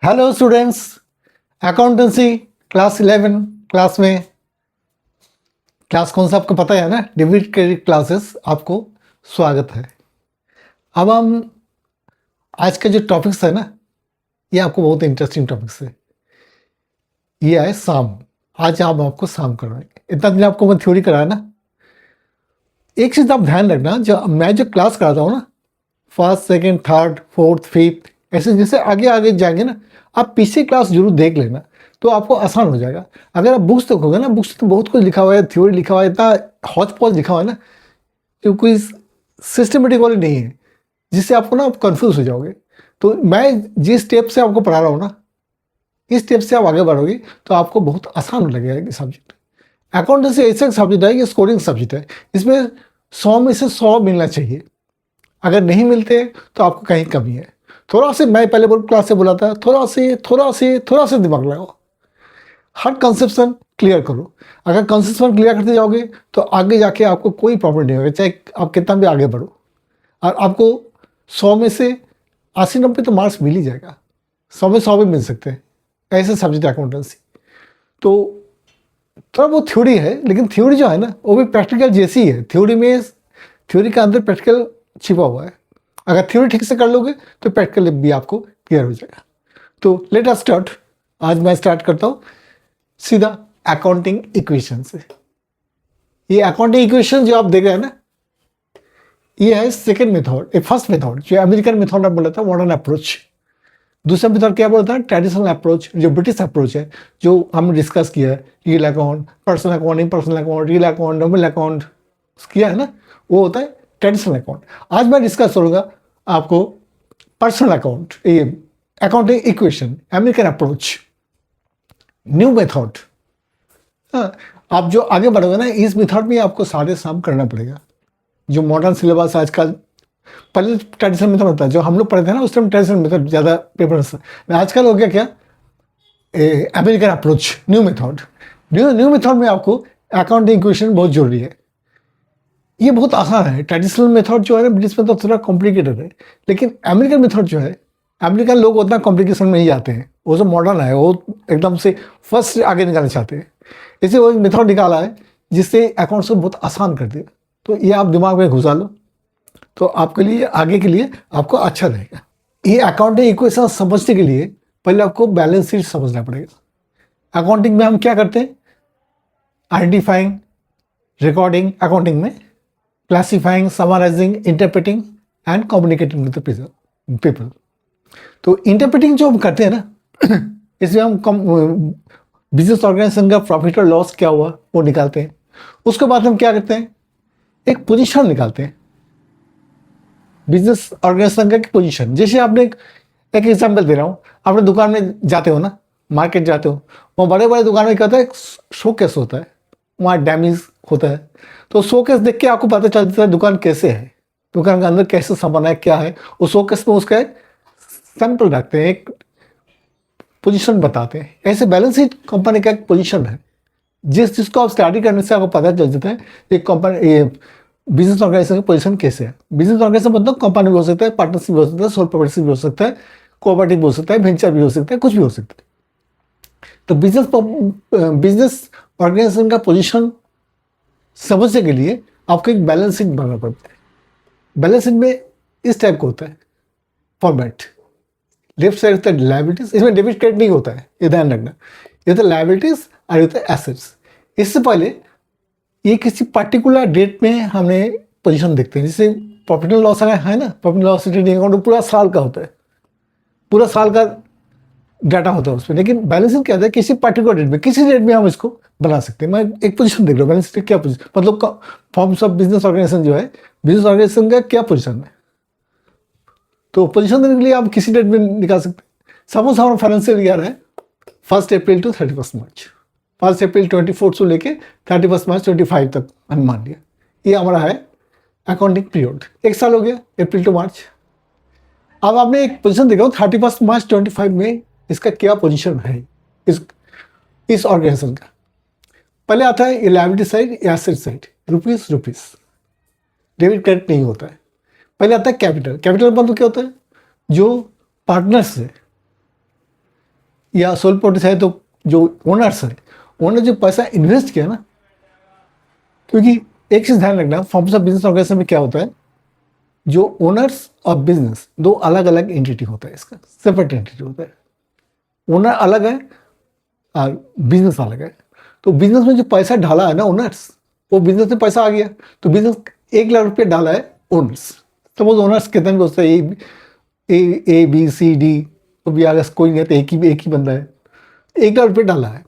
Hello students, accountancy class 11 class में class कौन सा आपको पता है ना, डेबिट क्रेडिट क्लासेस। आपको स्वागत है। अब हम आज का जो टॉपिक्स है ना, ये आपको बहुत इंटरेस्टिंग टॉपिक्स है। ये है साम। आज हम आपको साम करवाएंगे। इतना दिन आपको मैं थ्योरी कराया ना। एक चीज़ आप ध्यान रखना, जो मैं जो क्लास कराता हूँ ना, first second third fourth fifth, ऐसे जैसे आगे आगे जाएंगे ना, आप पीछे क्लास जरूर देख लेना, तो आपको आसान हो जाएगा। अगर आप बुक्स देखोगे ना, बुक्स तो बहुत कुछ लिखा हुआ है, थ्योरी लिखा हुआ है, इतना हौच पौच लिखा हुआ है ना, तो कोई सिस्टमेटिक वाली नहीं है, जिससे आपको ना आप कन्फ्यूज हो जाओगे। तो मैं जिस स्टेप से आपको पढ़ा रहा हूँ ना, इस स्टेप से आप आगे बढ़ोगे तो आपको बहुत आसान लगेगा ये सब्जेक्ट। अकाउंटेंसी ऐसा सब्जेक्ट है, ये स्कोरिंग सब्जेक्ट है। इसमें 100 में से 100 मिलना चाहिए। अगर नहीं मिलते तो आपको कहीं कमी है। थोड़ा से, मैं पहले क्लास से बोला था, थोड़ा से दिमाग लगाओ, हर कंसेप्शन क्लियर करो। अगर कंसेप्शन क्लियर करते जाओगे तो आगे जाके आपको कोई प्रॉब्लम नहीं होगा, चाहे आप कितना भी आगे बढ़ो। और आपको 100 में से 80-90 तो मार्क्स मिल ही जाएगा। 100 में 100 भी मिल सकते हैं, ऐसे सब्जेक्ट अकाउंटेंसी। तो थोड़ा बहुत थ्योरी है, लेकिन थ्योरी जो है ना, वो भी प्रैक्टिकल जैसी है। थ्योरी का अंदर प्रैक्टिकल छिपा हुआ है। अगर थ्योरी ठीक से कर लोगे तो प्रैक्टिकल भी आपको क्लियर हो जाएगा। तो लेट अस स्टार्ट। आज मैं स्टार्ट करता हूँ सीधा अकाउंटिंग इक्वेशन से। ये अकाउंटिंग इक्वेशन जो आप देख रहे हैं ना, ये है सेकेंड मेथड। फर्स्ट मेथड जो अमेरिकन मेथड आप बोला था, मॉडर्न अप्रोच। दूसरा मेथड क्या बोलता है, ट्रेडिशनल अप्रोच, जो ब्रिटिश अप्रोच है, जो हमने डिस्कस किया है। Real account, personal account, impersonal account, real account, double account किया है ना, वो होता है ट्रेडिशनल अकाउंट। आज मैं डिस्कस करूंगा आपको पर्सनल अकाउंट, ये accounting equation, American approach, new method. हाँ, आप जो आगे बढ़ोगे ना, इस मेथड में आपको सारे काम करना पड़ेगा। जो मॉडर्न सिलेबस आजकल, पहले ट्रेडिशनल मेथड होता है, जो हम लोग पढ़े थे ना, उस टाइम ट्रेडिशनल मेथड ज़्यादा प्रेफरेंस था। आजकल हो गया क्या, American approach, new method. New method में आपको अकाउंटिंग इक्वेशन बहुत जरूरी है। ये बहुत आसान है। ट्रेडिशनल मेथड जो है ना, ब्रिटिश मेथड थोड़ा कॉम्प्लिकेटेड है, लेकिन अमेरिकन मेथड जो है, अमेरिकन लोग उतना कॉम्प्लिकेशन में ही आते हैं। वो जो मॉडर्न है, वो एकदम से फर्स्ट से आगे निकालना चाहते हैं। इसलिए वो मेथड निकाला है जिससे अकाउंट्स को बहुत आसान कर दिया। तो ये आप दिमाग में घुसा लो, तो आपके लिए आगे के लिए आपको अच्छा रहेगा। ये अकाउंटिंग इक्वेशन समझने के लिए पहले आपको बैलेंस शीट समझना पड़ेगा। अकाउंटिंग में हम क्या करते हैं, आइडेंटिफाइंग, रिकॉर्डिंग अकाउंटिंग में, classifying, summarising, interpreting and communicating with the people. तो इंटरप्रेटिंग जो हम करते हैं ना, इसमें हम बिजनेस ऑर्गेनाइजेशन का प्रॉफिट और लॉस क्या हुआ वो निकालते हैं। उसके बाद हम क्या करते हैं, एक पोजीशन निकालते हैं, बिजनेस ऑर्गेनाइजेशन का पोजीशन। जैसे आपने एक एग्जाम्पल दे रहा हूँ, आपने दुकान में जाते हो ना, मार्केट जाते हो, वहाँ बड़े बड़े दुकान में क्या होता है, शोकेस होता है, वहाँ डैमेज होता है। तो शोकेस देख के आपको पता चल जाता है दुकान कैसे है, दुकान के अंदर कैसे सामान है, क्या है। उस शोकेस में उसका एक सैंपल रखते हैं, एक पोजीशन बताते हैं। ऐसे बैलेंस शीट कंपनी का एक पोजीशन है, जिसको आप स्टडी करने से आपको पता चल जाता है एक कंपनी, ये बिजनेस ऑर्गेनाइजेशन की पोजीशन कैसे है। बिजनेस ऑर्गेनाइजेशन मतलब कंपनी भी हो सकता है, पार्टनरशिप भी हो सकता है, सोल प्रोप्राइटरशिप भी हो सकता है, कोऑपरेटिव भी हो सकता है, वेंचर भी हो सकता है, कुछ भी हो सकता है। तो बिजनेस ऑर्गेनाइजेशन का पोजीशन समझने के लिए आपको एक बैलेंस शीट बनाना पड़ता है। बैलेंस शीट में इस टाइप का होता है फॉर्मेट। लेफ्ट साइड होता है लायबिलिटीज, इसमें डेबिट क्रेडिट नहीं होता है, ये ध्यान रखना। ये होता है लायबिलिटीज और ये होता है एसेट्स। इससे पहले ये किसी पर्टिकुलर डेट में हमने पोजीशन देखते हैं। जैसे प्रॉफिट एंड लॉस है ना, प्रॉफिट एंड लॉस अकाउंट पूरा साल का होता है, पूरा साल का डाटा होता है उसमें। लेकिन बैलेंस शीट क्या होता है, किसी पर्टिकुलर डेट में, किसी डेट में हम इसको बना सकते हैं। मैं एक पोजीशन देख रहा हूँ, बैलेंस शीट क्या पोजीशन, मतलब फॉर्म्स ऑफ बिजनेस ऑर्गेनाइजेशन जो है, बिजनेस ऑर्गेनाइजेशन का क्या पोजीशन है। तो पोजीशन देने के लिए आप किसी डेट में निकाल सकते हैं। सपोज हमारा फाइनेंशियल ईयर है 1 अप्रैल टू 31 मार्च, 1 अप्रैल 24 से लेके 31 मार्च 25 तक हम मान लिया। ये हमारा है अकाउंटिंग पीरियड, एक साल हो गया, अप्रैल टू मार्च। अब आपने एक पोजीशन देखा 31 मार्च 25 में इसका क्या पोजीशन है, इस ऑर्गेनाइजेशन का। पहले आता है ये liability side, asset side, rupees, debit credit नहीं होता है। पहले आता है कैपिटल। कैपिटल मतलब क्या होता है, जो पार्टनर्स है, या सोल प्रोप्राइटर्स है तो जो ओनर्स है, ओनर जो पैसा इन्वेस्ट किया ना, क्योंकि एक चीज़ ध्यान रखना, फॉर्म्स ऑफ बिजनेस ऑर्गेनाइजेशन में क्या होता है, जो ओनर्स और बिजनेस दो अलग अलग एंटिटी होता है, इसका सेपरेट एंटिटी होता है। ओनर अलग है और बिजनेस अलग है। तो बिजनेस में जो पैसा डाला है ना ओनर्स, वो बिजनेस में पैसा आ गया, तो बिजनेस 1 लाख रुपये डाला है ओनर्स। सपोज ओनर्स कितने भी होते हैं, ए बी सी डी, तो भी अगर कोई नहीं है तो एक ही बंदा है, 1 लाख रुपये डाला है।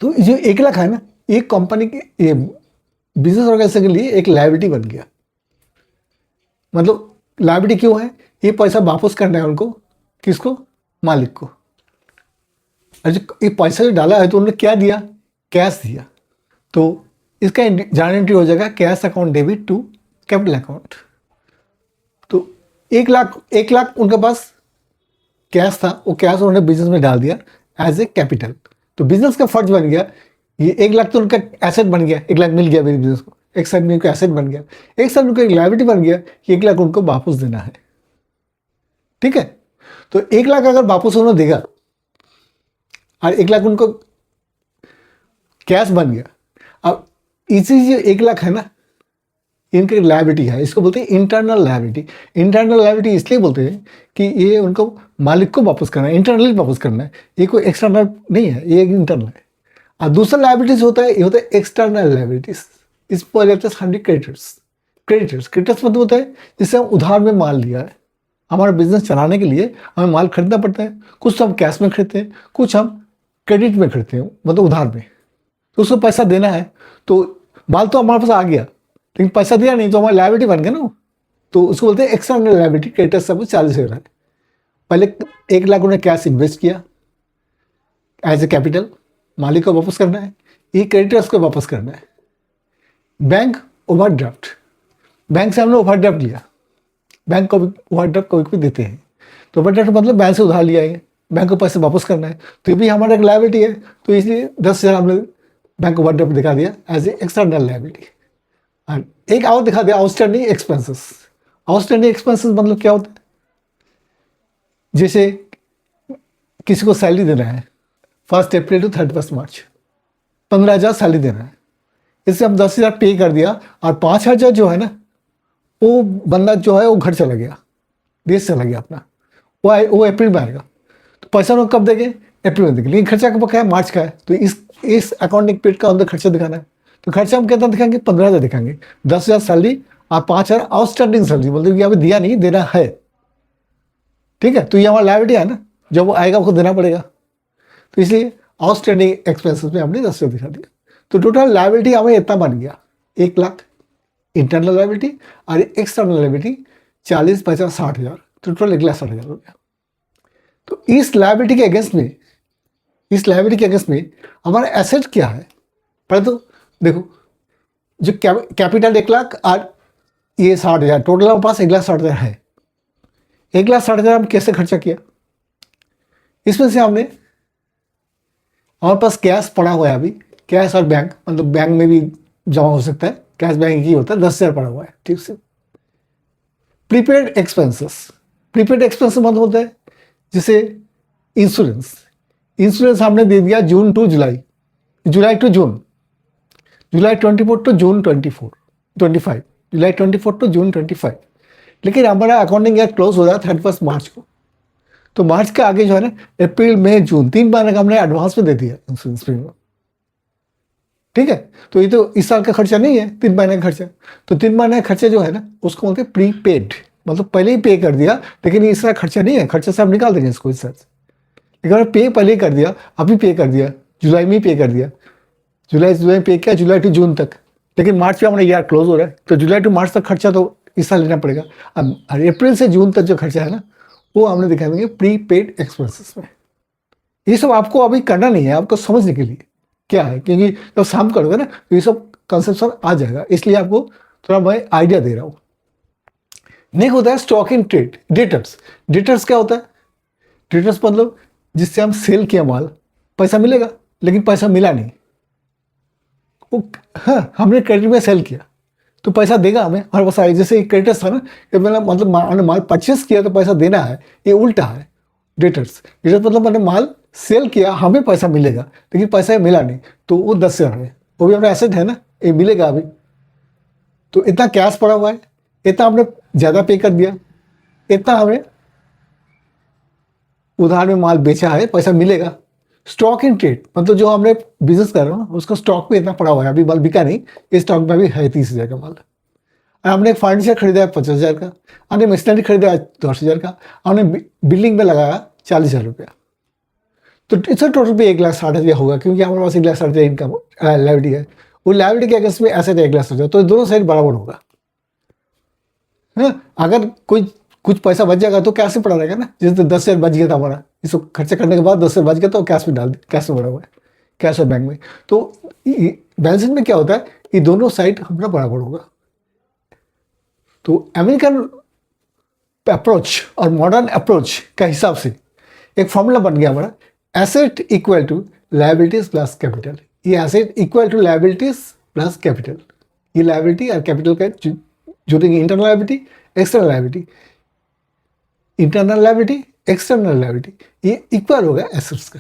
तो जो 1 लाख है ना, एक कंपनी के बिजनेस ऑर्गेनाइजेशन के लिए एक लायबिलिटी बन गया। मतलब लायबिलिटी क्यों है, ये पैसा वापस करना है उनको, किसको, मालिक को। और जो ये पैसा जो डाला है तो उन्होंने क्या दिया, कैश दिया, तो इसका जर्नल एंट्री हो जाएगा cash account debit to capital account. तो 1 लाख उनके पास कैश था, वो कैश उन्होंने बिजनेस में डाल दिया एज ए कैपिटल। तो बिजनेस का फर्ज बन गया, ये 1 लाख तो उनका एसेट बन गया, 1 लाख मिल गया मेरे बिजनेस को, एक साइड में उनका एसेट बन गया, एक साइड उनका एक लायबिलिटी बन गया कि 1 लाख उनको वापस देना है। ठीक है, तो 1 लाख अगर वापस उन्होंने देगा और 1 लाख उनको कैश बन गया, अब इसी जो 1 लाख है ना, इनकी लायबिलिटी है, इसको बोलते हैं इंटरनल लायबिलिटी। इंटरनल लायबिलिटी इसलिए बोलते हैं कि ये उनको मालिक को वापस करना है, इंटरनली वापस करना है, ये कोई एक्सटर्नल नहीं है, ये एक इंटरनल है। और दूसरा लायबिलिटीज होता है, ये होता है एक्सटर्नल लायबिलिटीज। इस पर क्रेडिटर्स। क्रेडिटर्स मतलब होता है जिससे हम उधार में माल लिया है, हमारा बिजनेस चलाने के लिए हमें माल खरीदना पड़ता है, कुछ हम कैश में खरीदते हैं, कुछ हम क्रेडिट में खरीदते हैं, मतलब उधार में, तो उसको पैसा देना है। तो माल तो हमारे पास आ गया लेकिन पैसा दिया नहीं, तो हमारी लायबिलिटी बन गया ना, तो उसको बोलते हैं एक्सटर्नल लायबिलिटी। क्रेडिटर्स सब 40 है। पहले 1 लाख उन्होंने कैश इन्वेस्ट किया एज ए कैपिटल, मालिक को वापस करना है, ये क्रेडिटर्स को वापस करना है। बैंक ओवरड्राफ्ट, बैंक से हमने ओवरड्राफ्ट लिया, बैंक को ओवरड्राफ्ट कभी देते हैं, तो ओवरड्राफ्ट मतलब बैंक से उधार लिया है, बैंक को पैसे वापस करना है, तो ये भी हमारा एक लायबिलिटी है। तो इसलिए 10,000 हमने बैंक ओवरड्राफ्ट दिखा दिया एज ए एक्सटर्नल लायबिलिटी। और एक और दिखा दिया आउटस्टैंडिंग एक्सपेंसेस। आउटस्टैंडिंग एक्सपेंसेस मतलब क्या होता है, जैसे किसी को सैलरी देना है 1 अप्रैल टू 31 मार्च, 15,000 सैलरी देना है, इससे हम 10,000 पे कर दिया और 5,000 जो है ना, वो बंदा जो है वो घर चला गया, देश चला गया अपना, वो अप्रैल में आएगा, तो पैसा लोग कब देंगे, अप्रैल में देंगे, लेकिन खर्चा कब का है, मार्च का है। तो इस अकाउंटिंग पीरियड का अंदर खर्चा दिखाना है, तो खर्चा हम कितना दिखाएंगे, 15,000 दिखाएंगे, 10,000 सैलरी और 5,000 आउटस्टैंडिंग सैलरी, मतलब कि अभी दिया नहीं, देना है। ठीक है, तो ये हमारा लायबिलिटी है ना, जब वो आएगा उसको देना पड़ेगा, तो इसलिए आउटस्टैंडिंग एक्सपेंसेस में हमने 10,000 दिखा दिया। तो टोटल लायबिलिटी हमें इतना बन गया, 1 लाख इंटरनल लायबिलिटी और एक्सटर्नल लायबिलिटी 40, 50, 60,000, टोटल 1,60,000 हो गया। तो इस लायबिलिटी के अगेंस्ट में हमारा एसेट क्या है, पहले तो देखो, जो कैपिटल 1 लाख और ये 60,000, टोटल हमारे पास 1,60,000 है। 1,60,000 हम कैसे खर्चा किया, इसमें से हमने, हमारे पास कैश पड़ा हुआ है अभी, कैश और बैंक, मतलब बैंक में भी जमा हो सकता है, कैश बैंक ही होता है, 10,000 पड़ा हुआ है। ठीक से प्रीपेड एक्सपेंसेस मतलब होता है जैसे इंश्योरेंस हमने दे दिया June to July, July to June, July 24 to June 25, July 24 to June 25, लेकिन हमारा अकाउंटिंग ईयर क्लोज हो रहा है 31 मार्च को, तो मार्च के आगे जो है ना, अप्रैल मई जून 3 महीने का हमने एडवांस में दे दिया इंश्योरेंस प्रीमियम। ठीक है, तो ये तो इस साल का खर्चा नहीं है, 3 महीने का खर्चा, तो 3 महीने का खर्चा जो है ना, उसको बोलते हैं प्रीपेड, मतलब पहले ही पे कर दिया, लेकिन इस साल खर्चा नहीं है, खर्चा से हम निकाल देंगे इसको इस साल से, लेकिन हमने पे पहले ही कर दिया, अभी पे कर दिया, जुलाई में ही पे कर दिया, जुलाई में पे किया, जुलाई टू जून तक, लेकिन मार्च में हमारा ईयर क्लोज हो रहा है, तो जुलाई टू मार्च तक खर्चा तो इस साल लेना पड़ेगा। अब अप्रैल से जून तक जो खर्चा है ना, वो हमने दिखा देंगे प्रीपेड एक्सपेंसेस में। ये सब आपको अभी करना नहीं है, आपको समझने के लिए क्या है, क्योंकि जब शाम करोगे ना तो ये सब कंसेप्शन आ जाएगा, इसलिए आपको थोड़ा मैं आइडिया दे रहा हूँ। नेक्स्ट होता है स्टॉक इन ट्रेड, डेटर्स क्या होता है, डेटर्स मतलब जिससे हम सेल किया माल, पैसा मिलेगा लेकिन पैसा मिला नहीं, हाँ हमने क्रेडिट में सेल किया तो पैसा देगा हमें, हमारे पास आए, जैसे क्रेडिटर्स था ना कि मैंने मतलब माल परचेस किया तो पैसा देना है, ये उल्टा है, डेटर्स, डेटर्स मतलब मैंने माल सेल किया, हमें पैसा मिलेगा, लेकिन पैसा मिला नहीं, तो वो 10,000 है, वो भी अपना एसेट है ना, ये मिलेगा अभी। तो इतना कैश पड़ा हुआ है, इतना हमने ज़्यादा पे कर दिया, इतना हमें उधार में माल बेचा है, पैसा मिलेगा। स्टॉक इन ट्रेड मतलब जो हमने बिजनेस कर रहे हो ना, उसका स्टॉक पे इतना पड़ा हुआ है, अभी माल बिका नहीं, इस स्टॉक में भी है 30,000 का माल। और हमने एक फर्नीचर खरीदा है 50,000 का, हमने मशीनरी खरीदा है 10,000 का, हमने बिल्डिंग में लगाया 40,000 रुपया, तो इसका टोटल पे 1,60,000 होगा, क्योंकि हमारे पास 1,60,000 इनकम लाइबिलिटी है, वो लाइबिलिटी के अगेंस्ट में एसेट 1,60,000, तो दोनों साइड बराबर होगा है। अगर कोई कुछ पैसा बच जाएगा तो कैश में पड़ा रहेगा ना, जैसे 10,000 बच गया था हमारा, इसको खर्चा करने के बाद 10,000 बच गया तो कैश में डाल दिया, कैश में पड़ा हुआ है, कैश और बैंक में। तो बैलेंस शीट में क्या होता है, ये दोनों साइड हमारा बराबर होगा। तो अमेरिकन अप्रोच और मॉडर्न अप्रोच का हिसाब से एक फॉर्मूला बन गया हमारा, asset equal to liabilities plus capital. ये asset equal to liabilities plus capital, ये लायबिलिटी और कैपिटल का जोड़ेंगे, internal liability external liability, internal liability external liability, ये इक्वल होगा एसेट्स का,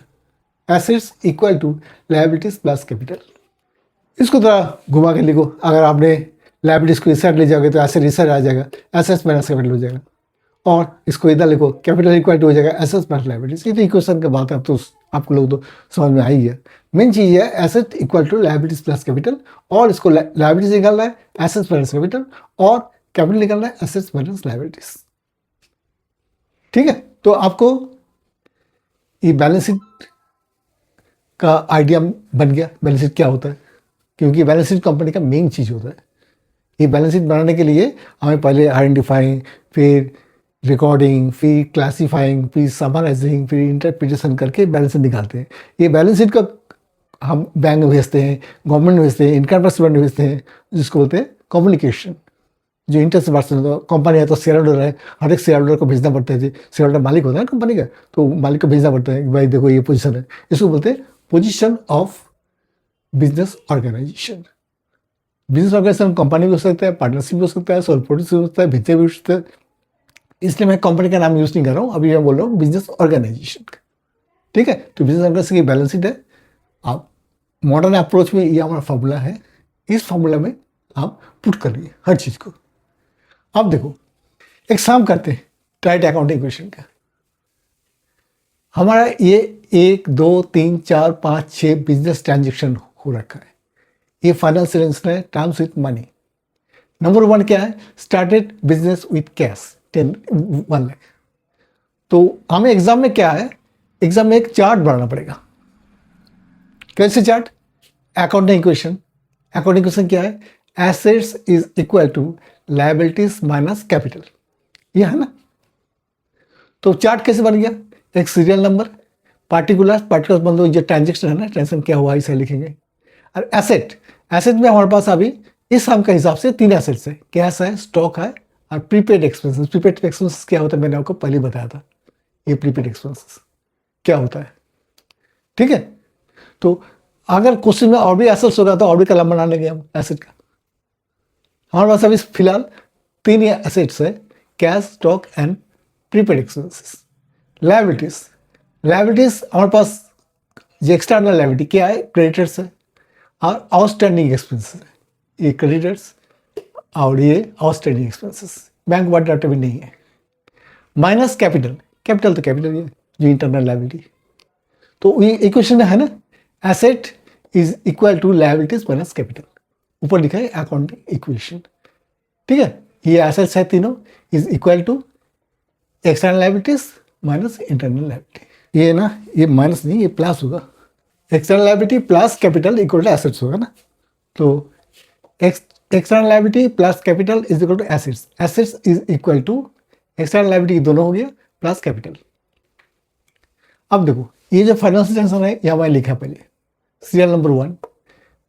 assets equal to liabilities plus capital. इसको थोड़ा घुमा के लिखो, अगर आपने लायबिलिटीज को इस साइड ले जाओगे तो एसेट इस साइड आ जाएगा, एसेट्स माइनस कैपिटल हो जाएगा, और इसको इधर लिखो, कैपिटल इक्वल टू हो जाएगा एसेट्स प्लस लायबिलिटीज। ये तो इक्वेशन का बात है, अब तो आपको लोग तो समझ में आई है। मेन चीज़ है asset equal to liabilities plus capital, और इसको लायबिलिटीज निकालना है एसेट्स माइनस कैपिटल, और कैपिटल निकालना है एसेट्स माइनस लायबिलिटीज। ठीक है, तो आपको ये बैलेंस शीट का आइडिया बन गया, बैलेंस शीट क्या होता है, क्योंकि बैलेंस शीट कंपनी का मेन चीज़ होता है। ये बैलेंस शीट बनाने के लिए हमें पहले आइडेंटिफाइंग, फिर रिकॉर्डिंग, फिर क्लासीफाइंग, फिर समराइजिंग, फिर इंटरप्रिटेशन करके बैलेंस शीट निकालते हैं। ये बैलेंस शीट का हम बैंक में भेजते हैं, गवर्नमेंट में भेजते हैं, इनकम टैक्स में भेजते हैं, जिसको बोलते हैं कम्युनिकेशन। जो इंटरेस्ट पर्सन कंपनी है तो शेयर होल्डर है, हर एक शेयर होल्डर को भेजना पड़ता है, शेयर होल्डर मालिक होता है ना कंपनी का, तो मालिक को भेजना पड़ता है कि भाई देखो ये पोजीशन है, इसको बोलते हैं position of business organisation. Business organisation company भी हो सकता है, पार्टनरशिप भी हो सकता है, सोल प्रोड्यूसर हो सकता है, भेजे भी हो सकता है, इसलिए मैं कंपनी का नाम यूज़ नहीं कर रहा हूँ, अभी मैं बोल रहा हूँ बिजनेस ऑर्गेनाइजेशन का। ठीक है, तो बिजनेस ऑर्गेनाइजेशन की बैलेंस शीट है। आप मॉडर्न अप्रोच में ये हमारा फॉर्मूला है, इस फॉर्मूला में आप पुट करिए हर चीज़ को। अब देखो, एक काम करते हैं टाइट अकाउंटिंग इक्वेशन का। हमारा ये 1 2 3 4 5 6 बिजनेस ट्रांजेक्शन हो रखा है, ये फाइनेंशियल इंस्ट्रूमेंट है, टर्म्स विथ मनी। नंबर 1 क्या है, started business with cash 1 lakh. तो हमें एग्जाम में क्या है, एग्जाम में एक चार्ट बनाना पड़ेगा। कैसे chart, accounting equation. Accounting equation क्या है, assets is equal to liabilities minus capital, ये है ना। तो चार्ट कैसे बन गया, एक सीरियल नंबर, पार्टिकुलर मतलब जो ट्रांजेक्शन है ना, ट्रांजेक्शन क्या हुआ इसे लिखेंगे। और एसेट, एसेट में हमारे पास अभी इस साम के हिसाब से 3 एसेट्स है, कैश है, स्टॉक है, और प्रीपेड एक्सपेंसेस। प्रीपेड एक्सपेंसेस क्या होता है मैंने आपको पहले बताया था, ये प्रीपेड एक्सपेंसेस क्या होता है। ठीक है, तो अगर क्वेश्चन में और भी एसेट्स होगा तो और भी कलम बना लेंगे हम एसेट का। हमारे पास अभी फिलहाल 3 एसेट्स है, cash, stock and prepaid expenses. Liabilities, liabilities हमारे पास जो एक्सटर्नल लायबिलिटी क्या है, क्रेडिटर्स है और आउटस्टैंडिंग एक्सपेंसेस है, ये क्रेडिटर्स और ये आउटस्टैंडिंग एक्सपेंसेस, बैंक वाटर भी नहीं है। माइनस कैपिटल, कैपिटल तो कैपिटल है जो इंटरनल लायबिलिटी। तो ये इक्वेशन है ना, asset is equal to liabilities minus capital, ऊपर लिखा है अकाउंटिंग इक्वेशन। ठीक है, ये एसेट्स है तीनों, is equal to external liabilities minus internal liability. ये ना, ये माइनस नहीं, ये प्लस होगा, external liability plus capital equal to assets होगा ना। तो external liability plus capital is equal to assets, assets is equal to external liability दोनों हो गया प्लस कैपिटल। अब देखो, ये जो फाइनेंशियल ट्रांजेक्शन है ये हमारे लिखा पहले, serial number 1,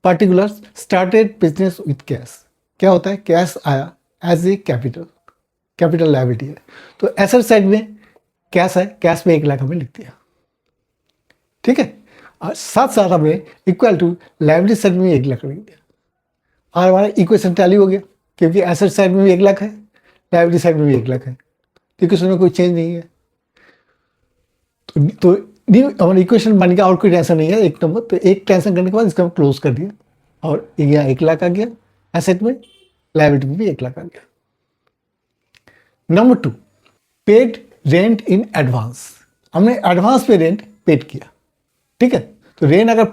particular started business with cash. क्या होता है, कैश आया as a capital, capital liability है, तो एसेट साइड में कैश है, कैश में 1 लाख हमें लिख दिया। ठीक है, और साथ साथ हमने इक्वल टू लायबिलिटी साइड में 1 लाख लिख दिया, और हमारा इक्वेशन टैली हो गया, क्योंकि एसेट साइड में भी 1 लाख है, लायबिलिटी साइड में भी 1 लाख है, इक्वेशन में कोई चेंज नहीं है। तो न्यू हमारा इक्वेशन बन गया और कोई टेंशन नहीं है एक नंबर। तो एक टेंशन करने के बाद इसका हम क्लोज कर दिया और यहाँ 1 लाख आ गया एसेट में, लायबिलिटी में भी 1 लाख आ गया। Number 2, paid rent in advance. हमने एडवांस पे रेंट पेड किया, ठीक है। तो रेंट अगर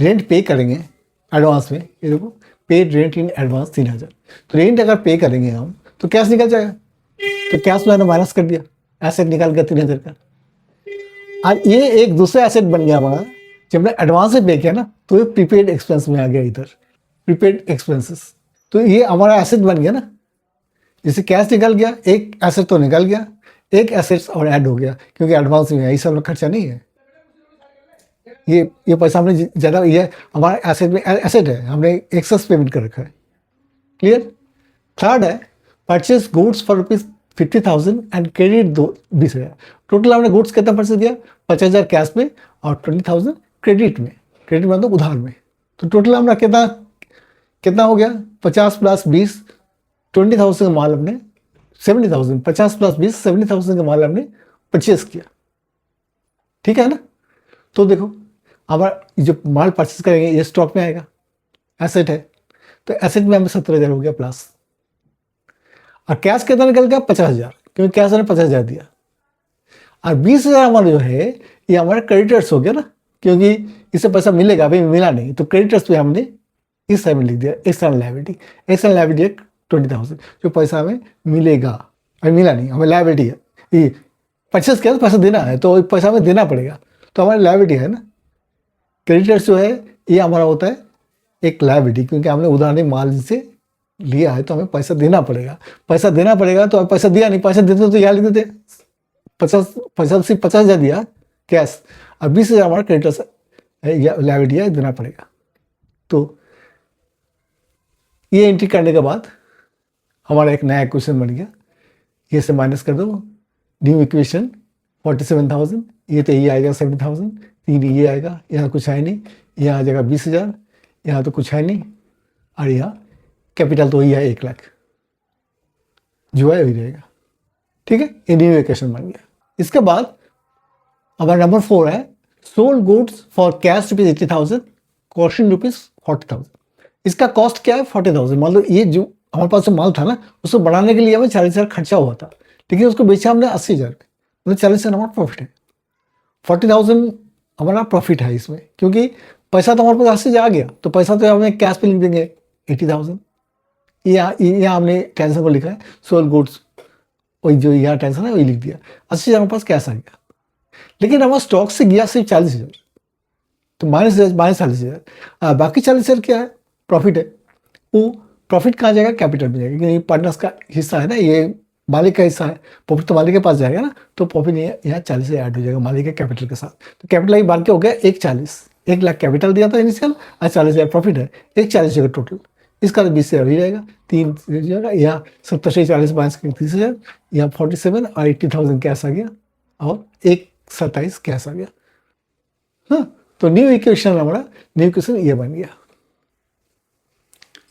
रेंट पे करेंगे एडवांस में, ये देखो पेड रेंट इन एडवांस 3000। तो रेंट अगर पे करेंगे हम तो कैश निकल जाएगा, तो कैश मैंने माइनस कर दिया, एसेट निकल गया 3000 का। और ये एक दूसरा एसेट बन गया हमारा, जब हमने एडवांस से पे किया ना तो ये प्रीपेड एक्सपेंस में आ गया इधर, प्रीपेड एक्सपेंसेस। तो ये हमारा एसेट बन गया ना, जैसे कैश निकल गया, एक एसेट तो निकल गया, एक एसेट और ऐड हो गया क्योंकि एडवांस में है, ये सब खर्चा नहीं है। ये पैसा हमने ज़्यादा, ये हमारा एसेट में एसेट है, हमने एक्सेस पेमेंट कर रखा है। क्लियर। थर्ड है purchase goods for ₹50,000 and credit 20,000। Total हमने गुड्स कितना परचेज किया, 50,000 कैश में और 20,000 क्रेडिट में। क्रेडिट मतलब उधार में। तो टोटल हमारा कितना हो गया, 50 + 20 20,000 का माल हमने 70,000, 50 + 20 70,000 का माल हमने परचेज किया, ठीक है ना। तो देखो हमारा जो माल परचेज करेंगे ये स्टॉक में आएगा, एसेट है, तो एसेट में हमें 17,000 हो गया प्लस। और कैश कितना निकल गया, 50,000, क्योंकि कैश ने 50,000 दिया। और 20,000 हमारा जो है ये हमारा क्रेडिटर्स हो गया ना, क्योंकि इससे पैसा मिलेगा, अभी मिला नहीं, तो क्रेडिटर्स पे हमने इस साइड में लिख दिया एक्सटर्नल लायबिलिटी। एक्सटर्नल लायबिलिटी 20,000 जो पैसा हमें मिलेगा, अभी मिला नहीं, हमें लायबिलिटी है, ये परचेस किया तो पैसा देना है, तो पैसा हमें देना पड़ेगा, तो हमारी लायबिलिटी है ना। क्रेडिटर्स जो है ये हमारा होता है एक लायबिलिटी, क्योंकि हमने उधार माल से लिया है तो हमें पैसा देना पड़ेगा। पैसा देना पड़ेगा तो पैसा दिया नहीं, पैसा देते तो यहाँ लिख देते 50,000 दिया कैश, और 20,000 हमारा क्रेडिटर्स लायबिलिटी है, देना पड़ेगा। तो ये एंट्री करने के बाद हमारा एक नया इक्वेशन बन गया, ये से माइनस कर दो, न्यू इक्वेशन 47,000, ये तो ये आएगा 70,000, 3 ये आएगा, यहाँ कुछ है नहीं, यहाँ आ जाएगा 20,000, यहाँ तो कुछ है नहीं, और यहाँ कैपिटल तो वही है 1,00,000 जो है वही रहेगा, ठीक है। ये न्यू इक्वेशन बन गया। इसके बाद हमारा नंबर 4 है sold goods for cash ₹80,000, costing ₹40,000। इसका कॉस्ट क्या है, 40,000। मान लो ये जो हमारे पास जो माल था ना उसको बढ़ाने के लिए हमें 40,000 खर्चा हुआ था, लेकिन उसको बेचा हमने 80,000 में, मतलब 40,000 हमारा प्रॉफिट है। 40,000 हमारा प्रॉफिट है इसमें, क्योंकि पैसा तो हमारे पास 80,000 आ गया, तो पैसा तो हमें कैश पे लिख देंगे 80,000। यहाँ हमने टेंशन को लिखा है सोल्ड गुड्स, वही जो यहाँ टेंशन है वही लिख दिया, 80,000 हमारे पास कैश आ गया। लेकिन हमारा स्टॉक से गया सिर्फ 40,000, तो माइनस 40,000, बाकी 40,000 क्या है, प्रॉफिट है। वो प्रॉफिट कहाँ जाएगा, कैपिटल में जाएगा, क्योंकि पार्टनर्स का हिस्सा है ना, ये मालिक का हिस्सा है, प्रॉफिट तो मालिक के पास जाएगा ना, तो प्रॉफिट यहाँ 40 से ऐड हो जाएगा मालिक के कैपिटल के साथ। तो कैपिटल एक बार के हो गया 1,40,000 कैपिटल दिया था इनिशियल, और 40,000 प्रॉफिट है, 1,40,000 जगह टोटल, इसका तो 20,000 ही रहेगा, 3 जाएगा, यहाँ 70 से 40 माइनस 30,000, यहाँ 47 और 80,000 कैश आ गया, और 1,27 कैश आ गया। हाँ, तो न्यू इक्वेशन हमारा न्यू इक्वेशन ये बन गया।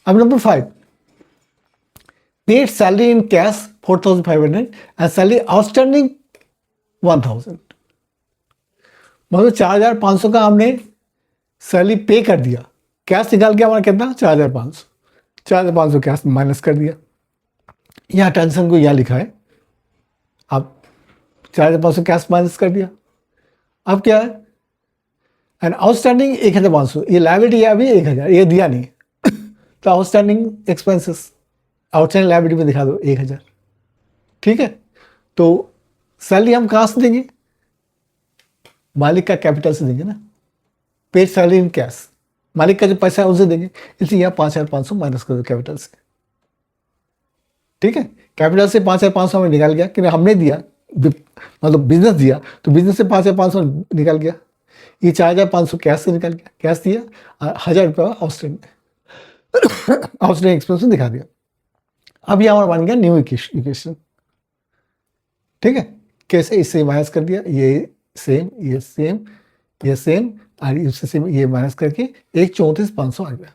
अब number 5, paid salary in cash 4,500 and salary outstanding 1,000। मतलब 4,500 का हमने सैलरी पे कर दिया, कैश निकाल के हमारा कितना 4,500, 4,500 कैश माइनस कर दिया। यहाँ टेंशन को यहाँ लिखा है, अब 4,500 कैश माइनस कर दिया। अब क्या है, एंड आउटस्टैंडिंग 1,500, ये लायबिलिटी है अभी 1,000, ये दिया नहीं तो आउटस्टैंडिंग एक्सपेंसेस आउटस्टैंडिंग लायबिलिटी में दिखा दो 1,000, ठीक है। तो सैलरी हम कहाँ से देंगे, मालिक का कैपिटल से देंगे ना, पेड सैलरी इन कैश, मालिक का जो पैसा है उसे देंगे, इसलिए यहाँ 5,500 माइनस कर दो कैपिटल से, ठीक है। कैपिटल से 5,500 हमें निकाल गया, क्योंकि हमने दिया, मतलब बिजनेस दिया, तो बिजनेस से 5,500 निकल गया। ये 4,500 कैश से निकल गया, कैश दिया, 1,000 रुपये आउटस्टैंडिंग एक्सपेंस दिखा दिया। अब ये हमारा बन गया न्यू इक्वेशन, ठीक है। कैसे, इससे माइनस कर दिया, ये सेम ये सेम ये सेम, और इससे सेम ये माइनस करके 1,34,500 आ गया।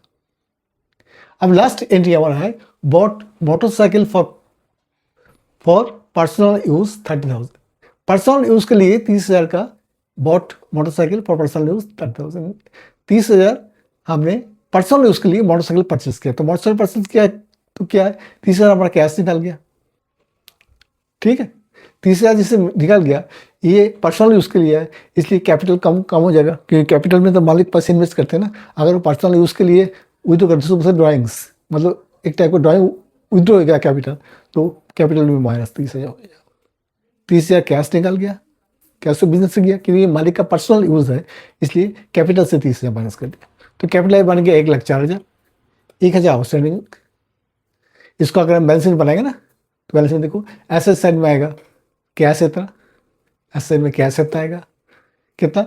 अब लास्ट एंट्री हमारा है bought motorcycle for personal use 30,000। Personal use के लिए 30,000 का bought motorcycle for personal use 30,000, 30,000 हमने पर्सनल यूज़ के लिए मोटरसाइकिल परचेस किया। तो मोटरसाइकिल परचेस किया तो क्या है, 30,000 हमारा कैश निकल गया। ठीक है, 30,000 जिससे निकल गया, ये पर्सनल यूज़ के लिए है, इसलिए कैपिटल कम हो जाएगा, क्योंकि कैपिटल में तो मालिक पैसे इन्वेस्ट करते हैं ना। अगर वो पर्सनल यूज़ के लिए विद्रो करते हैं, ड्राइंग्स मतलब एक टाइप का ड्राइंग विद्रो हो गया कैपिटल, तो कैपिटल में माइनस 30,000 हो गया। 30,000 कैश निकल गया, कैश तो बिजनेस से गया, क्योंकि ये मालिक का पर्सनल यूज़ है, इसलिए कैपिटल से 30,000 माइनस कर दिया। तो कैपिटल बन गया 1,04,000, 1,000 आउटस्टैंडिंग। इसको अगर हम बैलेंस शीट बनाएंगे ना, तो बैलेंस शीट देखो, एसेट साइड में आएगा कैश इतना, एसेट में कैश इतना आएगा कितना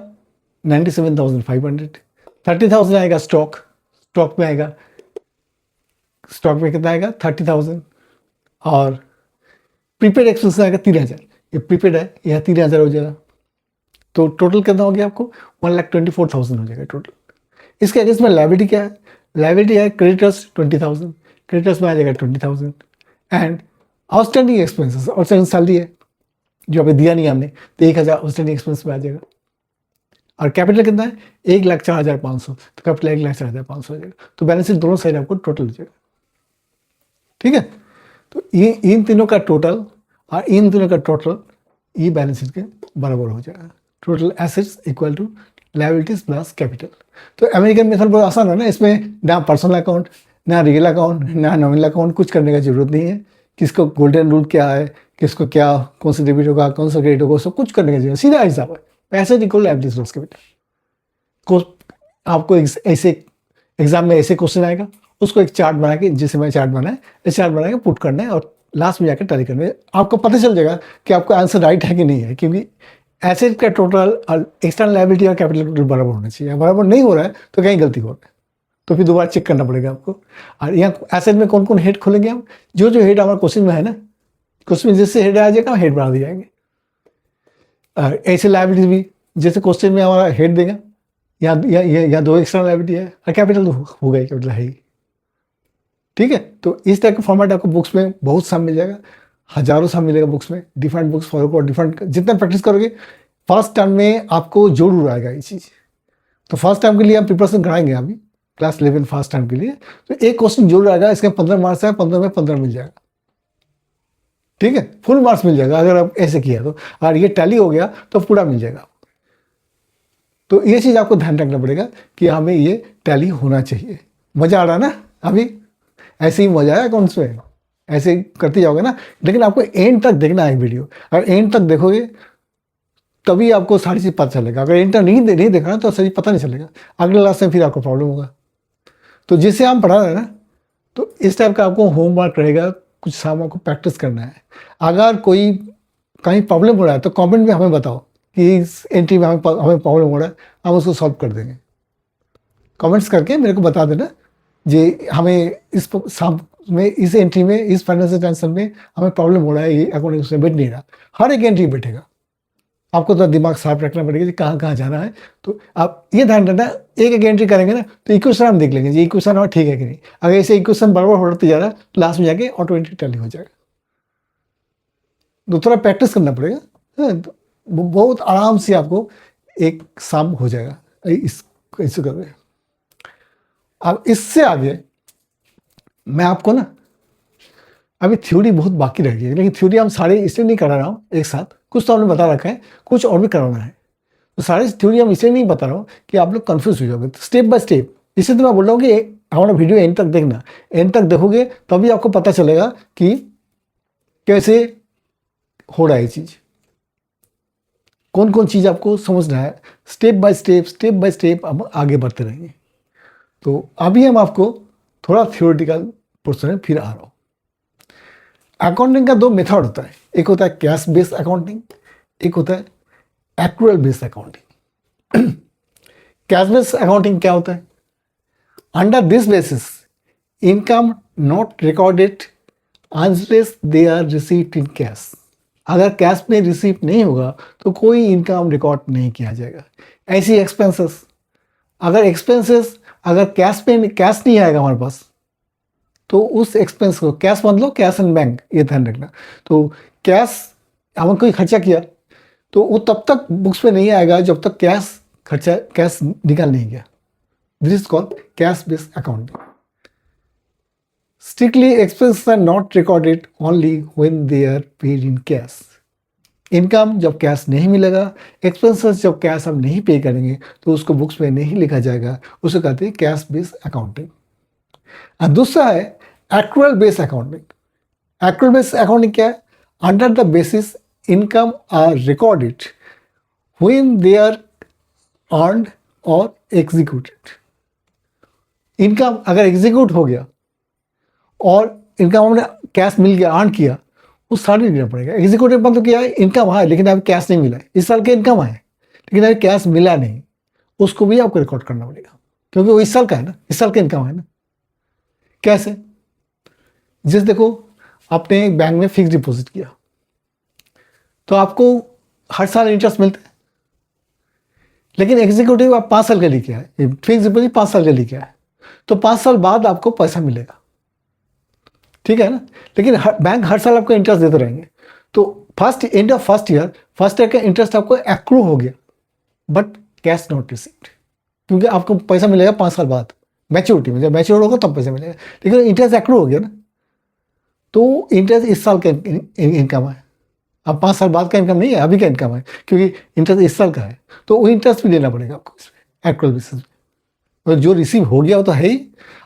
97,500, 30,000 आएगा स्टॉक, स्टॉक में आएगा, स्टॉक में कितना आएगा 30,000, और प्रीपेड एक्सपेंस आएगा 3,000, ये प्रीपेड है, यह 3,000 हो जाएगा। तो टोटल कितना हो गया आपको 1,24,000 हो जाएगा टोटल। इसके अगेंस्ट में लायबिलिटी क्या है, लायबिलिटी है क्रेडिटर्स 20,000, क्रेडिटर्स में आ जाएगा 20,000, and outstanding expenses, outstanding salary है जो अभी दिया नहीं हमने, तो 1,000 आउटस्टैंडिंग एक्सपेंस में आ जाएगा। और कैपिटल कितना है 1,04,500, तो कैपिटल 1,04,500 हो जाएगा। तो बैलेंस शीट दोनों साइड आपको टोटल हो जाएगा। ठीक है, तो ये इन तीनों का टोटल और इन तीनों का टोटल ये बैलेंस शीट के बराबर हो जाएगा। Total assets equal to liabilities plus capital. तो अमेरिकन मेथड बहुत आसान है ना, इसमें ना पर्सनल अकाउंट, ना रियल अकाउंट, ना नॉमिनल अकाउंट, कुछ करने का जरूरत नहीं है। किसको गोल्डन रूल क्या है, किसको क्या, कौन सा डेबिट होगा, कौन सा क्रेडिट होगा, सब कुछ करने का जरूरत, सीधा हिसाब है। पैसे इक्वल लायबिलिटीज प्लस कैपिटल। आपको ऐसे एग्जाम में ऐसे क्वेश्चन आएगा, उसको एक चार्ट बना के, जैसे मैं चार्ट बनाया, इस चार्ट बना के पुट करना है, और लास्ट में जाकर टैली करना है। आपको पता चल जाएगा कि आपका आंसर राइट है कि नहीं है, क्योंकि एसेट का टोटल और एक्सटर्नल लायबिलिटी और कैपिटल टोटल बराबर होना चाहिए। बराबर नहीं हो रहा है तो कहीं गलती हो रहा है, तो फिर दोबारा चेक करना पड़ेगा आपको। और यहाँ एसेट में कौन कौन हेड खोलेंगे हम, जो जो हेड हमारे क्वेश्चन में है ना, क्वेश्चन में जैसे हेड आ जाएगा हेड बढ़ा दिए जाएंगे। और ऐसे लायबिलिटी भी जैसे क्वेश्चन में हमारा हेड देगा, यहाँ 2 एक्स्ट्रा लायबिलिटी है और कैपिटल तो होगा ही, कैपिटल है ही। ठीक है, तो इस टाइप का फॉर्मेट आपको बुक्स में बहुत साम मिल जाएगा, हजारों साम मिलेगा बुक्स में। डिफरेंट बुक्स फॉलो करो, डिफरेंट जितना प्रैक्टिस करोगे फर्स्ट टर्म में आपको जरूर आएगा ये चीज़। तो फर्स्ट टाइम के लिए हम प्रिपरेशन कराएंगे अभी क्लास 11 फर्स्ट टाइम के लिए, तो एक क्वेश्चन जरूर आएगा, इसके 15 मार्क्स है, 15 में 15 मिल जाएगा। ठीक है, फुल मार्क्स मिल जाएगा अगर आप ऐसे किया तो, और ये टैली हो गया तो पूरा मिल जाएगा। तो ये चीज़ आपको ध्यान रखना पड़ेगा कि हमें ये टैली होना चाहिए। मज़ा आ रहा है ना, अभी ऐसे ही मज़ा है अकाउंट्स में, ऐसे ही करते जाओगे ना। लेकिन आपको एंड तक देखना है वीडियो, अगर एंड तक देखोगे तभी आपको सारी चीज़ पता चलेगा। अगर एंड तक नहीं देखना तो सारी पता नहीं चलेगा, अगले क्लास में फिर आपको प्रॉब्लम होगा। तो जिससे हम पढ़ा रहे हैं ना, तो इस टाइप का आपको होमवर्क रहेगा, कुछ शाम को प्रैक्टिस करना है। अगर कोई कहीं प्रॉब्लम हो रहा है तो कमेंट में हमें बताओ कि इस एंट्री में हमें प्रॉब्लम हो रहा है, हम उसको सॉल्व कर देंगे। कमेंट्स करके मेरे को बता देना जी, हमें इस शाम में, इस एंट्री में, इस फाइनेंशियल ट्रांजेक्शन में हमें प्रॉब्लम हो रहा है, ये अकाउंट उसमें बैठ नहीं रहा। हर एक एंट्री बैठेगा, आपको तो दिमाग साफ रखना पड़ेगा कि कहाँ कहाँ जाना है। तो आप ये ध्यान रखना, एक एक एंट्री करेंगे ना तो इक्वेशन हम देख लेंगे जी, इक्वेशन और ठीक है कि नहीं। अगर ऐसे इक्वेशन बराबर होते जा रहा है तो लास्ट में जाके ऑटोमेटिक टैली हो जाएगा। तो थोड़ा प्रैक्टिस करना पड़ेगा, तो बहुत आराम से आपको एक शाम हो जाएगा इसको कर रहे। अब इससे आगे मैं आपको ना, अभी थ्योरी बहुत बाकी रह गई है, लेकिन थ्योरी हम सारे इसलिए नहीं करा रहा हूँ एक साथ, कुछ तो हमने बता रखा है, कुछ और भी कराना है। तो सारी थ्योरी हम इसलिए नहीं बता रहा हूँ कि आप लोग कंफ्यूज हो जाओगे। तो स्टेप बाय स्टेप, इसलिए तो मैं बोल रहा हूँ कि हमारा वीडियो एंड तक देखना, एंड तक देखोगे तभी आपको पता चलेगा कि कैसे हो रहा है ये चीज़, कौन कौन चीज़ आपको समझना है। स्टेप बाय स्टेप हम आगे बढ़ते रहेंगे। तो अभी हम आपको थोड़ा थियोरेटिकल पोर्शन में फिर आ रहा हूँ। अकाउंटिंग का 2 मेथड होता है, एक होता है कैश बेस्ड अकाउंटिंग, एक होता है accrual based accounting. Cash based accounting क्या होता है? Under this basis income not recorded unless they are received in cash. अगर कैश में रिसीव नहीं होगा तो कोई इनकम रिकॉर्ड नहीं किया जाएगा। ऐसी एक्सपेंसेस, अगर कैश नहीं आएगा हमारे पास तो उस एक्सपेंस को, कैश मतलब कैश एंड बैंक, ये ध्यान रखना। तो कैश हमने कोई खर्चा किया तो वो तब तक बुक्स में नहीं आएगा जब तक कैश निकाल नहीं गया। This is called cash based accounting. Strictly expenses are not recorded only when they are paid in cash. Income जब कैश नहीं मिलेगा, एक्सपेंसेस जब कैश हम नहीं पे करेंगे तो उसको बुक्स में नहीं लिखा जाएगा, उसे कहते हैं कैश बेस्ड अकाउंटिंग। और दूसरा है accrual based accounting. Accrual based accounting क्या है? Under the basis income are recorded when they are earned और एग्जीक्यूटेड। इनकम अगर एग्जीक्यूट हो गया और इनकम हमने कैश मिल गया, अर्न किया, वो सारी देना पड़ेगा। एग्जीक्यूटिव मतलब क्या है? इनकम है लेकिन अभी कैश नहीं मिला है। इस साल के इनकम है लेकिन अभी कैश मिला नहीं, उसको भी आपको रिकॉर्ड करना पड़ेगा क्योंकि वो इस साल का है ना, इस साल का इनकम है ना। कैसे? जैसे देखो, आपने बैंक में फिक्स डिपॉजिट किया तो आपको हर साल इंटरेस्ट मिलता है, लेकिन एग्जीक्यूटिव आप 5 साल का लेके आए, फिक्स डिपॉजिट 5 साल का लेके आए तो 5 साल बाद आपको पैसा मिलेगा, ठीक है ना। लेकिन बैंक हर साल आपको इंटरेस्ट देते रहेंगे। तो एंड ऑफ फर्स्ट ईयर का इंटरेस्ट आपको एक्रू हो गया बट कैश नॉट रिसीव्ड, क्योंकि आपको पैसा मिलेगा 5 साल बाद मैच्योरिटी में। जब मैच्योर होगा तब पैसा मिलेगा, लेकिन इंटरेस्ट एक्रू हो गया ना, तो इंटरेस्ट इस साल का इनकम है। अब 5 साल बाद का इनकम नहीं है, अभी का इनकम है, क्योंकि इंटरेस्ट इस साल का है तो वो इंटरेस्ट भी देना पड़ेगा आपको इसमें एक्रुअल बेसिस में। और जो रिसीव हो गया वो तो है ही,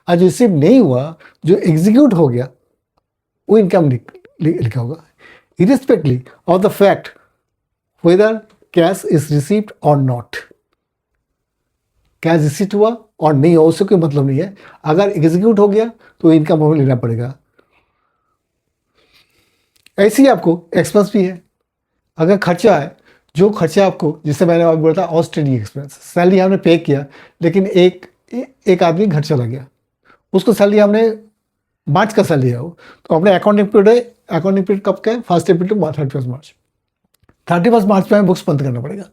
और जो रिसीव नहीं हुआ, जो एग्जीक्यूट हो गया, वो इनकम लिखा होगा irrespectively of the fact whether cash is received और नॉट। कैश रिसीव हुआ और नहीं हुआ उससे कोई मतलब नहीं है। अगर एग्जीक्यूट हो गया तो इनकम हमें लेना पड़ेगा। ऐसे ही आपको एक्सपेंस भी है। अगर खर्चा है, जो खर्चा आपको, जिससे मैंने आपको बोला था आउटस्टैंडिंग एक्सपेंस, सैलरी हमने पे किया लेकिन एक आदमी घर चला गया, उसको सैलरी हमने मार्च का सैलरी है वो, तो अपने अकाउंटिंग पीरियड कब का है? 1 अप्रैल टू 31 मार्च। 31 मार्च में हमें बुक्स बंद करना पड़ेगा।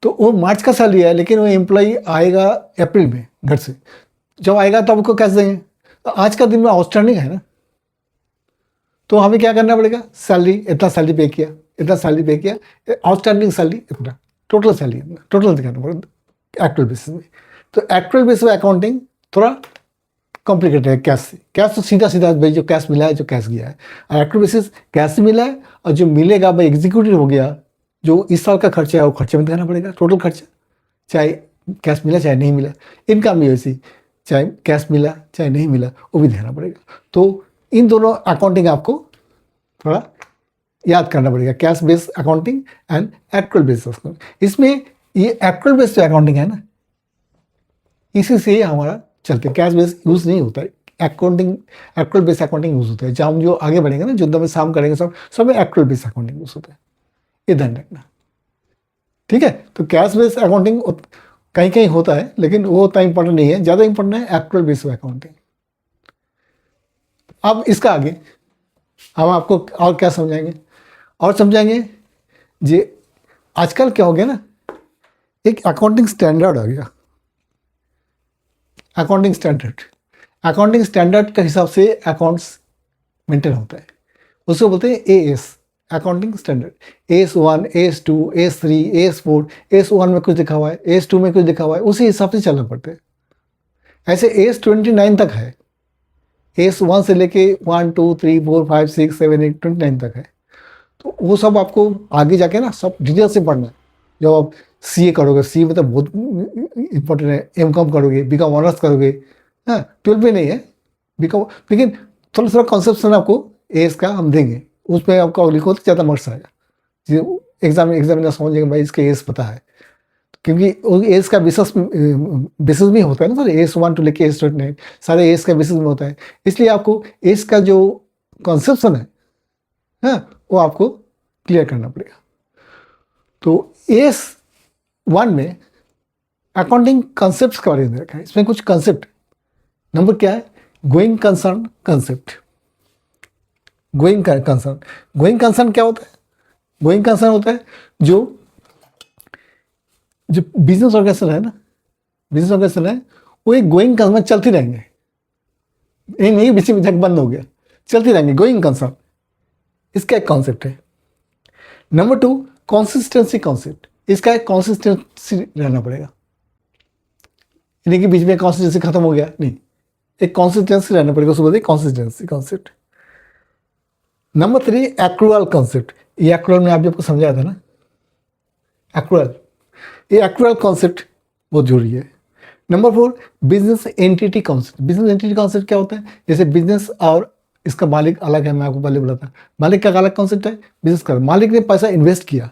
तो वो मार्च का सैलरी है लेकिन वो एम्प्लॉई आएगा अप्रैल में घर से, जब आएगा तब उसको कैसे देंगे? तो आज का दिन में आउटस्टैंडिंग है ना, तो हमें क्या करना पड़ेगा? सैलरी इतना सैलरी पे किया, इतना सैलरी पे किया, आउटस्टैंडिंग सैलरी इतना, टोटल सैलरी इतना, टोटल दिखाना पड़ेगा एक्चुअल बेसिस में। तो एक्चुअल बेसिस में अकाउंटिंग थोड़ा कॉम्प्लिकेटेड है कैश से। कैश तो सीधा सीधा भाई जो कैश मिला है, जो कैश गया है। और एक्चुअल बेसिस कैश मिला है और जो मिलेगा भाई एग्जीक्यूटिव हो गया, जो इस साल का खर्चा है वो खर्चे में दिखाना पड़ेगा, टोटल खर्चा, चाहे कैश मिला चाहे नहीं मिला। इनकम भी वैसी, चाहे कैश मिला चाहे नहीं मिला वो भी दिखाना पड़ेगा। तो इन दोनों अकाउंटिंग आपको थोड़ा याद करना पड़ेगा, cash based accounting and actual based accounting. इसमें ये एक्चुअल बेस्ड अकाउंटिंग है ना, इसी से हमारा चलते, कैश बेस्ड यूज़ नहीं होता है, एक्चुअल बेस्ड अकाउंटिंग यूज़ होता है। जब हम जो आगे बढ़ेंगे ना, जो हम शाम करेंगे सब में एक्चुअल बेस्ड अकाउंटिंग यूज़ होता है, ये ध्यान रखना, ठीक है। तो कैश बेस्ड अकाउंटिंग कहीं कहीं होता है लेकिन वो उतना इंपॉर्टेंट नहीं है, ज़्यादा इंपॉर्टेंट है एक्चुअल बेस्ड अकाउंटिंग। अब इसका आगे हम आपको और क्या समझाएंगे, और समझाएंगे जी आजकल क्या हो गया ना, एक अकाउंटिंग स्टैंडर्ड आ गया। अकाउंटिंग स्टैंडर्ड के हिसाब से अकाउंट्स मेंटेन होता है, उसको बोलते हैं AS, accounting standard. AS1, AS2, AS3, AS4, AS1 में कुछ लिखा हुआ है, AS2 में कुछ लिखा हुआ है, उसी हिसाब से चलना पड़ता है। ऐसे AS29 तक है, AS1 से लेके 1, 2, 3, 4, 5, 6, 7, 8, 29 तक है। तो वो सब आपको आगे जाके ना सब डिटेल से पढ़ना है। जब आप CA करोगे, CA मतलब बहुत इंपॉर्टेंट है, MCOM करोगे, BCom ऑनर्स करोगे, हाँ 12 में नहीं है BCom, लेकिन थोड़ा थोड़ा कॉन्सेप्शन आपको AS का हम देंगे, उसमें आपको लिखो तो ज़्यादा मार्क्स आएगा। एग्जामिनर समझेंगे भाई इसके AS पता है, क्योंकि एज का बेसिस में होता है ना सर, AS1 टू लेके AS29 सारे एज का बेसिस में होता है। इसलिए आपको एज का जो कॉन्सेप्शन है हाँ वो आपको क्लियर करना पड़ेगा। तो AS1 में अकाउंटिंग कॉन्सेप्ट्स के बारे में रखा है। इसमें कुछ कॉन्सेप्ट, नंबर क्या है? Going concern concept. Going concern क्या होता है? गोइंग कंसर्न होता है जो बिजनेस ऑर्गेनाइजेशन है ना, बिजनेस ऑर्गेनाइजेशन है वो एक गोइंग कंसर्न चलती रहेंगे, ये नहीं बीच में जग बंद हो गया, चलती रहेंगे, गोइंग कंसर्न, इसका एक कॉन्सेप्ट है। नंबर 2 कंसिस्टेंसी कॉन्सेप्ट, इसका एक कंसिस्टेंसी रहना पड़ेगा, यानी कि बीच में कंसिस्टेंसी खत्म हो गया नहीं, एक कंसिस्टेंसी रहना पड़ेगा, उसको बोलते हैं consistency concept. Number 3 accrual concept, ये एक्रूअल में आप आपको समझाया था ना, एक्रूअल, ये एक्रूअल कॉन्सेप्ट बहुत जरूरी है। Number 4 business entity concept. Business entity concept क्या होता है, जैसे बिजनेस और इसका मालिक अलग है, मैं आपको पहले बोला था, मालिक का अलग कॉन्सेप्ट है, बिजनेस का मालिक ने पैसा इन्वेस्ट किया,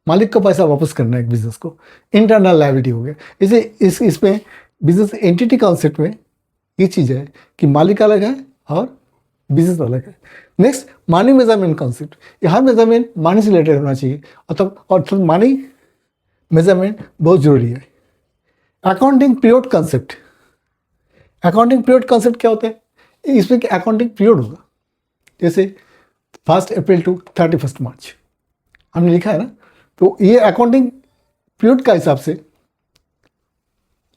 मालिक को पैसा वापस करना है बिजनेस को, इंटरनल लायबिलिटी हो गया। इसे इसमें बिजनेस एंटिटी कॉन्सेप्ट में ये चीज़ है कि मालिक अलग है और बिजनेस अलग है। नेक्स्ट मनी मेजरमेंट कॉन्सेप्ट, ये हर मेजरमेंट मनी से रिलेटेड होना चाहिए, और मनी मेजरमेंट बहुत जरूरी है। Accounting period concept, accounting period concept क्या होता है, इसमें अकाउंटिंग पीरियड होगा, जैसे 1 अप्रैल टू 31 मार्च हमने लिखा है ना, तो ये अकाउंटिंग पीरियड का हिसाब से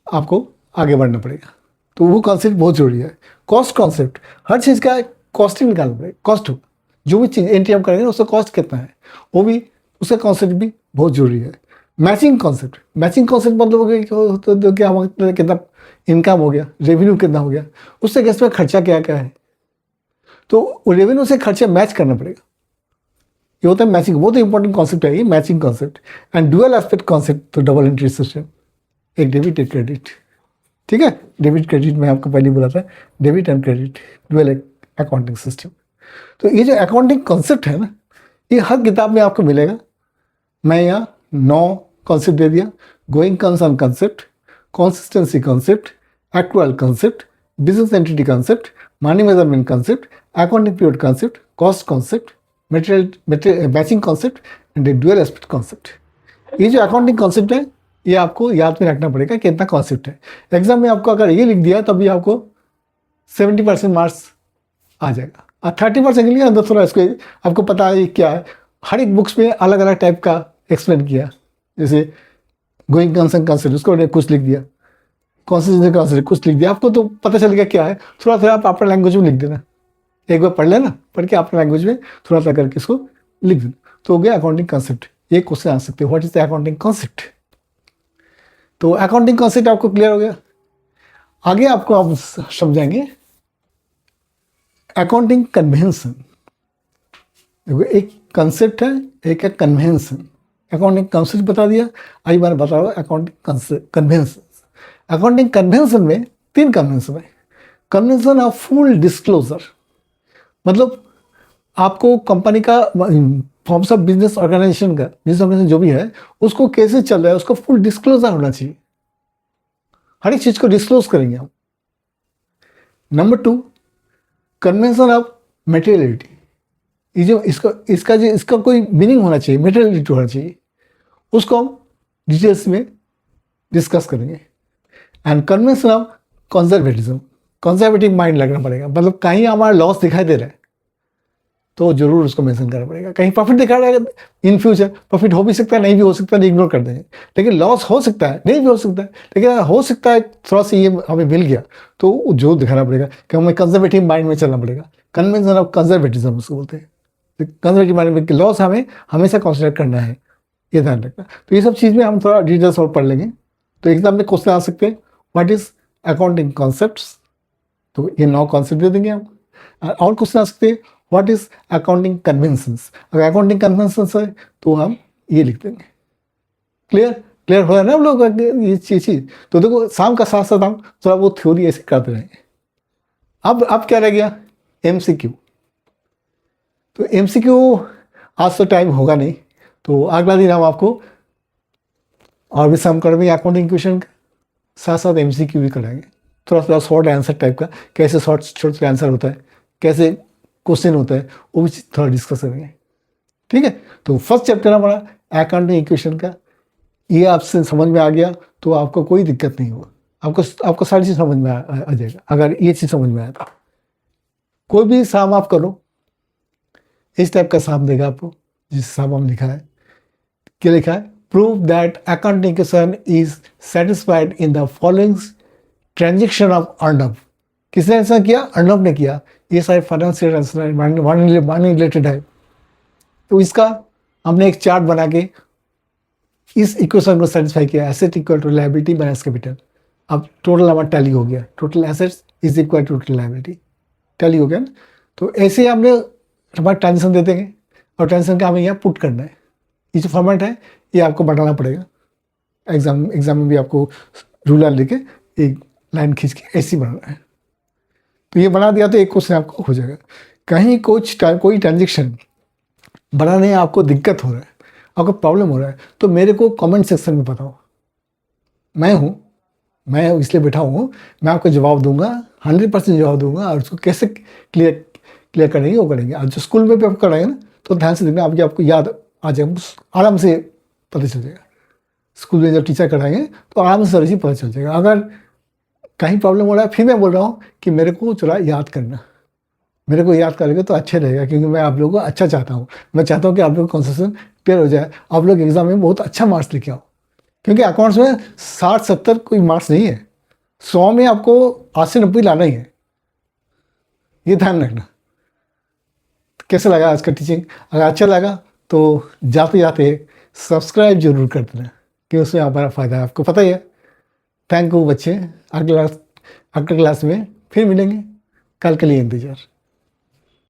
आपको आगे बढ़ना पड़ेगा, तो वो कॉन्सेप्ट बहुत जरूरी है। कॉस्ट कॉन्सेप्ट, हर चीज़ का कॉस्टिंग निकालना पड़ेगा, कॉस्ट होगा, जो भी चीज़ एंट्री हम करेंगे उसका कॉस्ट कितना है, वो भी उसका कॉन्सेप्ट भी बहुत जरूरी है। मैचिंग कॉन्सेप्ट, मैचिंग कॉन्सेप्ट मतलब हो गया तो क्या हमारा कितना इनकम हो गया, रेवेन्यू कितना हो गया, उससे केस में खर्चा क्या क्या है, तो रेवेन्यू से खर्चा मैच करना पड़ेगा, ये होता है मैचिंग, बहुत इंपॉर्टेंट कॉन्सेप्ट है ये matching concept. And dual aspect concept, तो डबल एंट्री सिस्टम, एक डेबिट एक क्रेडिट, ठीक है, डेबिट क्रेडिट मैं आपको पहले बोला था, debit and credit dual accounting system. तो ये जो अकाउंटिंग कॉन्सेप्ट है ना, ये हर किताब में आपको मिलेगा। मैं यहाँ 9 कॉन्सेप्ट दे दिया, going concern concept, consistency concept, actual concept, business entity concept, money measurement concept, accounting period concept, cost concept, material matching concept and dual aspect concept. ये जो अकाउंटिंग कॉन्सेप्ट है ये आपको याद में रखना पड़ेगा कि इतना कॉन्सेप्ट है। एग्जाम में आपको अगर ये लिख दिया तभी आपको 70% मार्क्स आ जाएगा, और 30% के लिए अंदर थोड़ा इसको आपको पता है क्या है, हर एक बुक्स में अलग अलग टाइप का एक्सप्लेन किया, जैसे गोइंग कंसर्न कॉन्सेप्ट उसको कुछ लिख दिया, कॉन्सिस्टेंसी कॉन्सेप्ट कुछ लिख दिया, आपको तो पता चल गया क्या है, थोड़ा थोड़ा आप अपने लैंग्वेज में लिख देना, एक बार पढ़ लेना, पढ़ के अपने लैंग्वेज में थोड़ा सा करके इसको लिख देना, तो हो गया अकाउंटिंग कॉन्सेप्ट। ये क्वेश्चन आ सकते हैं, what is the accounting concept. तो अकाउंटिंग कॉन्सेप्ट आपको क्लियर हो गया। आगे आपको आप समझाएंगे अकाउंटिंग कन्वेंशन। देखो एक कंसेप्ट है, एक है कन्वेंशन। अकाउंटिंग कंसेप्ट बता दिया, आई बार बता रहा हूँ अकाउंटिंग कन्वेंशन। अकाउंटिंग कन्वेंशन में 3 कन्वेंशन है। कन्वेंशन ऑफ फुल डिस्क्लोजर, मतलब आपको कंपनी का फॉर्म्स ऑफ बिजनेस ऑर्गेनाइजेशन का, बिजनेस ऑर्गेनाइजेशन जो भी है उसको कैसे चल रहा है उसको फुल डिस्क्लोजर होना चाहिए, हर एक चीज को डिस्क्लोज करेंगे हम। नंबर 2 कन्वेंशन ऑफ मटेरियलिटी, ये जो इसका कोई मीनिंग होना चाहिए, मटेरियलिटी होना चाहिए, उसको हम डिटेल्स में डिस्कस करेंगे। And convention of conservatism, conservative mind लगना पड़ेगा, मतलब कहीं हमारा लॉस दिखाई दे रहा है तो जरूर उसको मेंशन करना पड़ेगा, कहीं प्रॉफिट दिखा रहा है इन फ्यूचर, प्रॉफिट हो भी सकता है नहीं भी हो सकता है, इग्नोर कर देंगे, लेकिन लॉस हो सकता है नहीं भी हो सकता है, लेकिन अगर हो सकता है थोड़ा सा ये हमें मिल गया तो जो दिखाना पड़ेगा कि हमें कंजर्वेटिव माइंड में चलना पड़ेगा। कन्वेंशन ऑफ कंजर्वेटिज्म उसको बोलते हैं, कंजर्वेटिव माइंड में लॉस हमें हमेशा कंसिडर करना है, ये ध्यान रखना। तो ये सब चीज़ में हम थोड़ा डिटेल्स और पढ़ लेंगे, तो एग्जाम में क्वेश्चन आ सकते हैं व्हाट इज अकाउंटिंग कॉन्सेप्ट्स, तो ये 9 कॉन्सेप्ट दे देंगे हम। और क्वेश्चन आ सकते हैं व्हाट इज अकाउंटिंग कन्वेंशंस, अगर अकाउंटिंग कन्वेंशंस है तो हम ये लिख देंगे। क्लियर हो रहा है ना हम लोग ये चीज। तो देखो शाम का साथ साथ हम थोड़ा बहुत थ्योरी ऐसे करते रहेंगे। अब क्या रह गया, MCQ। तो MCQ आज तो टाइम होगा नहीं, तो अगला दिन हम आपको और भी सम करेंगे अकाउंटिंग क्वेश्चन का, साथ साथ MCQ भी कराएंगे, थोड़ा थोड़ा शॉर्ट आंसर टाइप का, कैसे शॉर्ट आंसर होता है, कैसे क्वेश्चन होता है, वो भी थोड़ा डिस्कस करेंगे, ठीक है। तो फर्स्ट चैप्टर हमारा अकाउंटिंग इक्वेशन का, ये आपसे समझ में आ गया तो आपको कोई दिक्कत नहीं होगा, आपको सारी चीज़ समझ में आ जाएगा। अगर ये चीज़ समझ में आया तो कोई भी साम आप करो, इस टाइप का साम देगा आपको, जिस साम हम लिखा है, क्या लिखा है, prove that accounting equation is satisfied in the following transaction of अर्नअप। किसने ऐसा किया, अर्नअप ने किया। ये सारे फाइनेंशियल मनी रिलेटेड है, तो इसका हमने एक चार्ट बना के इस इक्वेशन को सेटिस्फाई किया, asset equal to liability minus capital. अब टोटल हमारा टैली हो गया, total assets is equal to total liability, tally हो गया ना। तो ऐसे हमने हमारा ट्रांजेक्शन दे देंगे और ट्रांजेक्शन का हमें यहाँ पुट करना है। ये जो फॉर्मेट है ये आपको बनाना पड़ेगा, एग्जाम में भी आपको रूलर लेके एक लाइन खींच के ऐसे बनाना है। तो ये बना दिया तो एक क्वेश्चन आपको हो जाएगा। कहीं कोई ट्रांजेक्शन बनाने में आपको दिक्कत हो रहा है, आपको प्रॉब्लम हो रहा है, तो मेरे को कमेंट सेक्शन में बताओ। मैं इसलिए बैठा हूँ, मैं आपको जवाब दूंगा, 100% जवाब दूंगा। और उसको कैसे क्लियर करेंगे वो करेंगे। और जो स्कूल में भी आप कराएंगे ना तो ध्यान से देखना, आपको याद आ जाएगा, आराम से पता चल जाएगा। स्कूल में जब टीचर कराएंगे तो आराम से सारी चीज़ पता चल जाएगा। अगर कहीं प्रॉब्लम हो रहा है, फिर मैं बोल रहा हूँ कि मेरे को थोड़ा याद करना, मेरे को याद करेंगे तो अच्छा रहेगा, क्योंकि मैं आप लोगों को अच्छा चाहता हूँ। मैं चाहता हूँ कि आप लोग का कॉन्सेप्शन क्लियर हो जाए, आप लोग एग्जाम में बहुत अच्छा मार्क्स लेके आओ। क्योंकि अकाउंट्स में 60-70 कोई मार्क्स नहीं है, 100 में आपको 80-90 लाना ही है, ये ध्यान रखना। कैसा लगा आज का टीचिंग? अगर अच्छा लगा तो जाते जाते सब्सक्राइब जरूर कर देना, कि उसमें हमारा फ़ायदा है, आपको पता ही है। थैंक यू बच्चे, अगले क्लास में फिर मिलेंगे, कल के लिए इंतज़ार।